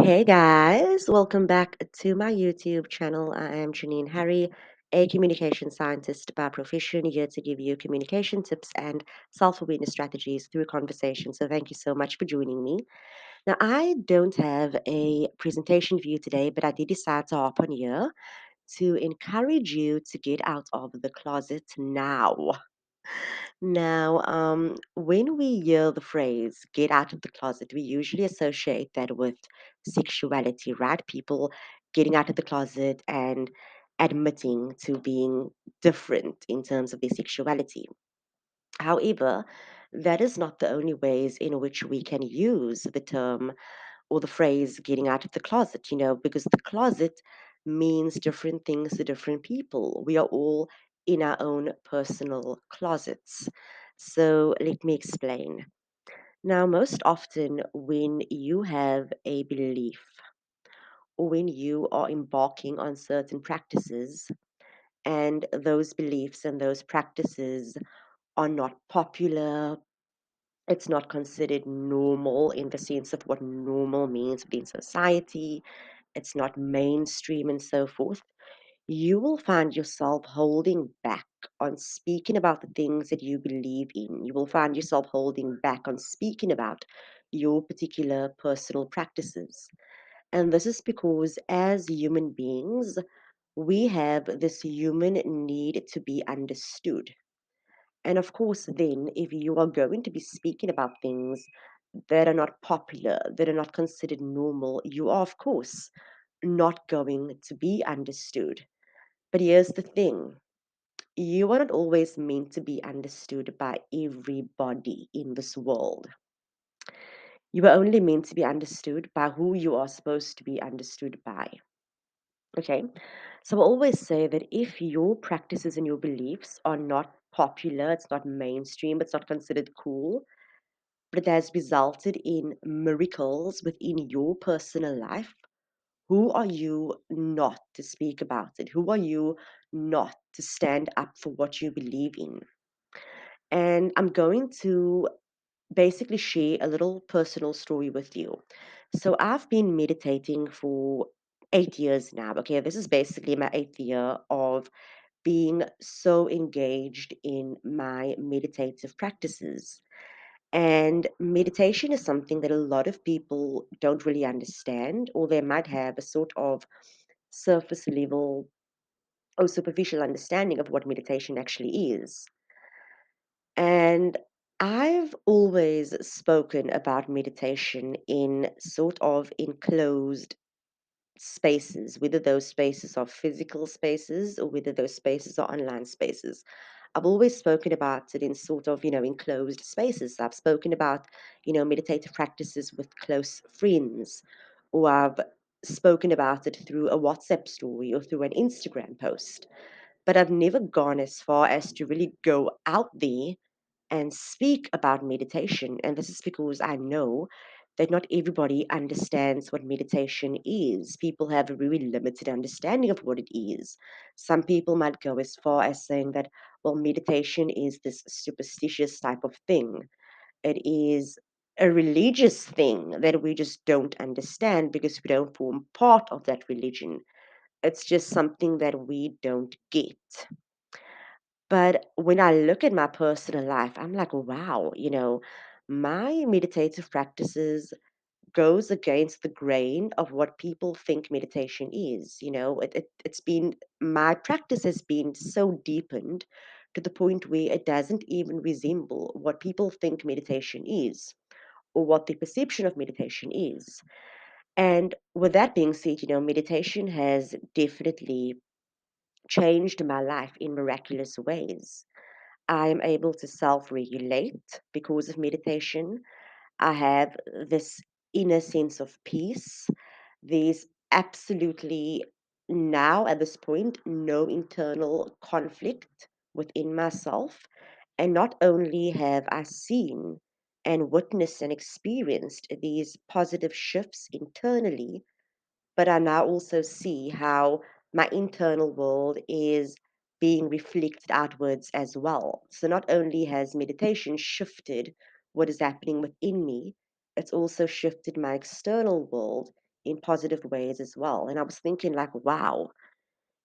Hey guys, welcome back to my YouTube channel. I am Janine Harry, a communication scientist by profession, here to give you communication tips and self awareness strategies through conversation. So, thank you so much for joining me. Now, I don't have a presentation for you today, but I did decide to hop on here to encourage you to get out of the closet now. Now, when we hear the phrase get out of the closet, we usually associate that with sexuality, right? People getting out of the closet and admitting to being different in terms of their sexuality. However, that is not the only ways in which we can use the term or the phrase getting out of the closet, because the closet means different things to different people. We are all in our own personal closets. So let me explain. Now, most often, when you have a belief or when you are embarking on certain practices, and those beliefs and those practices are not popular, it's not considered normal in the sense of what normal means within society, it's not mainstream and so forth, you will find yourself holding back on speaking about the things that you believe in. You will find yourself holding back on speaking about your particular personal practices. And this is because as human beings, we have this human need to be understood. And of course, then, if you are going to be speaking about things that are not popular, that are not considered normal, you are, of course, not going to be understood. But here's the thing, you are not always meant to be understood by everybody in this world. You are only meant to be understood by who you are supposed to be understood by. Okay? So I always say that if your practices and your beliefs are not popular, it's not mainstream, it's not considered cool, but it has resulted in miracles within your personal life, who are you not to speak about it? Who are you not to stand up for what you believe in? And I'm going to basically share a little personal story with you. So I've been meditating for 8 years now. Okay, this is basically my eighth year of being so engaged in my meditative practices. And meditation is something that a lot of people don't really understand, or they might have a sort of surface level or superficial understanding of what meditation actually is. And I've always spoken about meditation in sort of enclosed spaces, whether those spaces are physical spaces or whether those spaces are online spaces. I've always spoken about it in sort of, enclosed spaces. I've spoken about, meditative practices with close friends, or I've spoken about it through a WhatsApp story or through an Instagram post. But I've never gone as far as to really go out there and speak about meditation. And this is because I know that not everybody understands what meditation is. People have a really limited understanding of what it is. Some people might go as far as saying that, well, meditation is this superstitious type of thing. It is a religious thing that we just don't understand because we don't form part of that religion. It's just something that we don't get. But when I look at my personal life, I'm like, wow, my meditative practices goes against the grain of what people think meditation is. It's been, my practice has been so deepened to the point where it doesn't even resemble what people think meditation is or what the perception of meditation is. And with that being said, meditation has definitely changed my life in miraculous ways. I am able to self regulate because of meditation. I have this inner sense of peace. There's absolutely now at this point no internal conflict within myself. And not only have I seen and witnessed and experienced these positive shifts internally, but I now also see how my internal world is being reflected outwards as well. So not only has meditation shifted what is happening within me, it's also shifted my external world in positive ways as well. And I was thinking, like, wow,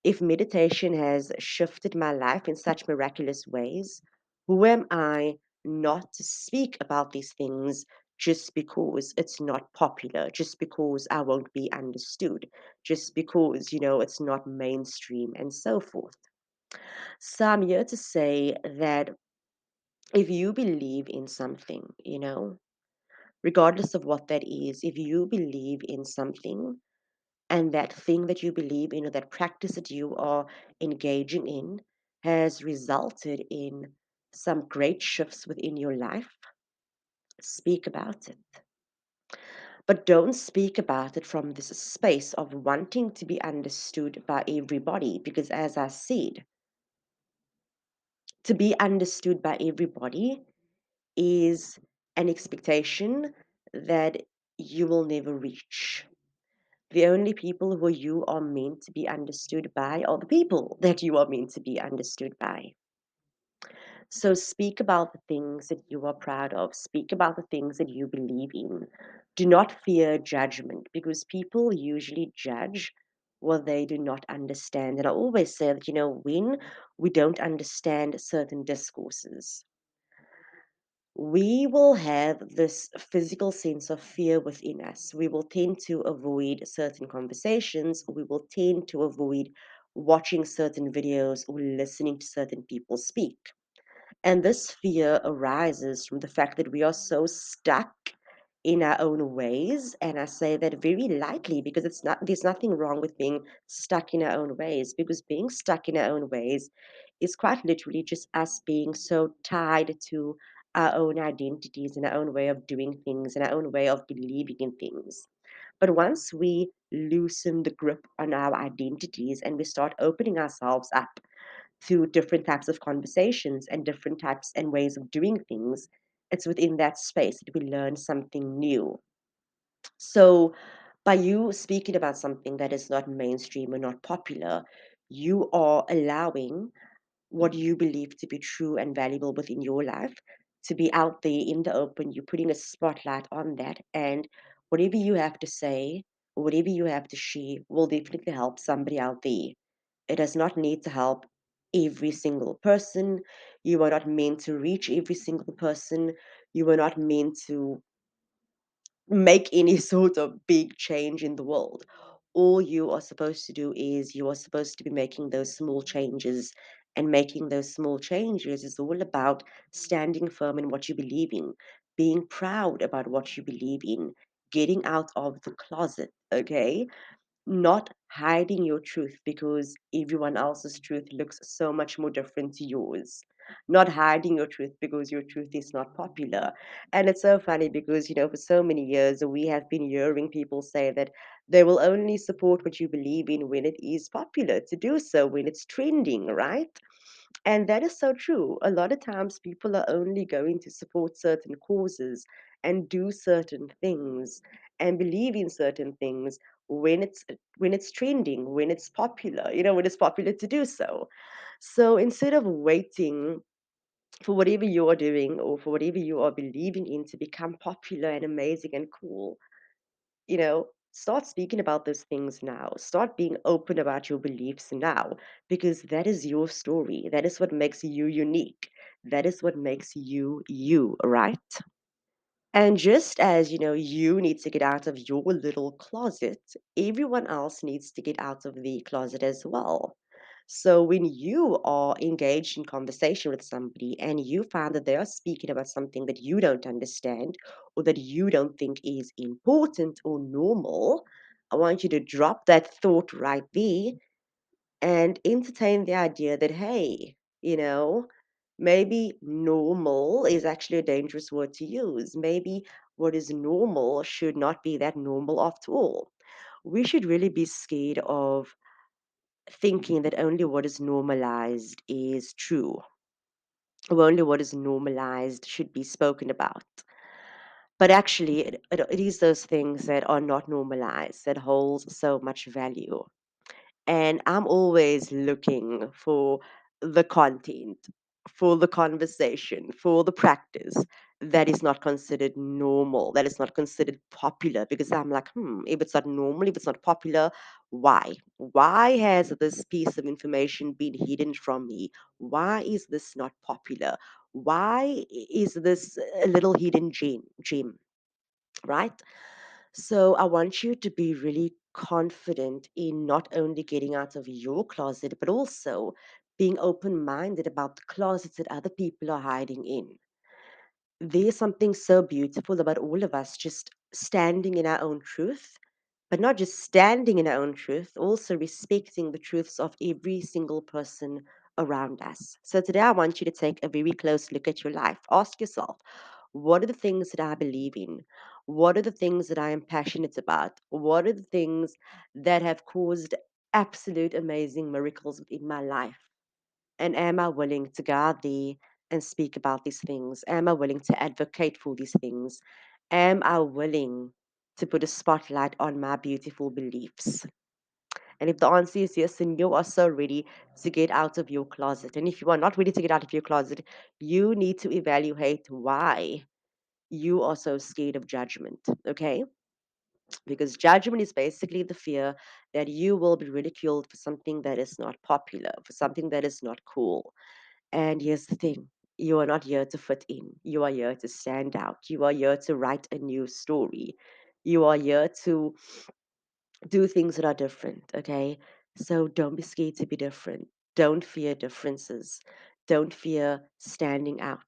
if meditation has shifted my life in such miraculous ways, who am I not to speak about these things just because it's not popular, just because I won't be understood, just because, it's not mainstream and so forth? So I'm here to say that if you believe in something, regardless of what that is, if you believe in something and that thing that you believe in or that practice that you are engaging in has resulted in some great shifts within your life, speak about it. But don't speak about it from this space of wanting to be understood by everybody, because as I said, to be understood by everybody is an expectation that you will never reach. The only people who you are meant to be understood by are the people that you are meant to be understood by. So speak about the things that you are proud of. Speak about the things that you believe in. Do not fear judgment because people usually judge what they do not understand. And I always say that, when we don't understand certain discourses, we will have this physical sense of fear within us. We will tend to avoid certain conversations. We will tend to avoid watching certain videos or listening to certain people speak. And this fear arises from the fact that we are so stuck in our own ways. And I say that very lightly because there's nothing wrong with being stuck in our own ways, because being stuck in our own ways is quite literally just us being so tied to our own identities and our own way of doing things and our own way of believing in things. But once we loosen the grip on our identities and we start opening ourselves up to different types of conversations and different types and ways of doing things, it's within that space that we learn something new. So, by you speaking about something that is not mainstream or not popular, you are allowing what you believe to be true and valuable within your life to be out there in the open. You're putting a spotlight on that, and whatever you have to say or whatever you have to share will definitely help somebody out there. It does not need to help every single person. You are not meant to reach every single person. You are not meant to make any sort of big change in the world. All you are supposed to do is you are supposed to be making those small changes. And making those small changes is all about standing firm in what you believe in, being proud about what you believe in, getting out of the closet, okay? Not hiding your truth because everyone else's truth looks so much more different to yours. Not hiding your truth because your truth is not popular. And it's so funny because, for so many years, we have been hearing people say that they will only support what you believe in when it is popular to do so, when it's trending, right? And that is so true. A lot of times people are only going to support certain causes and do certain things and believe in certain things when it's trending, when it's popular, when it's popular to do so. So instead of waiting for whatever you are doing or for whatever you are believing in to become popular and amazing and cool, start speaking about those things now. Start being open about your beliefs now, because that is your story. That is what makes you unique. That is what makes you you, right? And just as you need to get out of your little closet, everyone else needs to get out of the closet as well. So when you are engaged in conversation with somebody and you find that they are speaking about something that you don't understand or that you don't think is important or normal, I want you to drop that thought right there and entertain the idea that, hey, you know, maybe normal is actually a dangerous word to use. Maybe what is normal should not be that normal after all. We should really be scared of thinking that only what is normalized is true, or only what is normalized should be spoken about. But actually, it is those things that are not normalized that holds so much value. And I'm always looking for the content, for the conversation, for the practice that is not considered normal, that is not considered popular, because I'm like, if it's not normal, if it's not popular, why? Why has this piece of information been hidden from me? Why is this not popular? Why is this a little hidden gem, right? So I want you to be really confident in not only getting out of your closet, but also being open minded about the closets that other people are hiding in. There's something so beautiful about all of us just standing in our own truth, but not just standing in our own truth, also respecting the truths of every single person around us. So today I want you to take a very close look at your life. Ask yourself, what are the things that I believe in? What are the things that I am passionate about? What are the things that have caused absolute amazing miracles in my life? And am I willing to go out there and speak about these things? Am I willing to advocate for these things? Am I willing to put a spotlight on my beautiful beliefs? And if the answer is yes, then you are so ready to get out of your closet. And if you are not ready to get out of your closet, you need to evaluate why you are so scared of judgment. Okay? Because judgment is basically the fear that you will be ridiculed for something that is not popular, for something that is not cool. And here's the thing, you are not here to fit in. You are here to stand out. You are here to write a new story. You are here to do things that are different, okay? So don't be scared to be different. Don't fear differences. Don't fear standing out.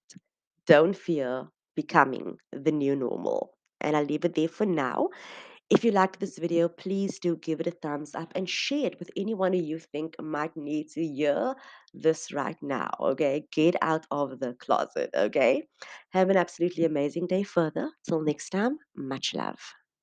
Don't fear becoming the new normal. And I'll leave it there for now. If you liked this video, please do give it a thumbs up and share it with anyone who you think might need to hear this right now. Okay, get out of the closet. Okay, have an absolutely amazing day further. Till next time, much love.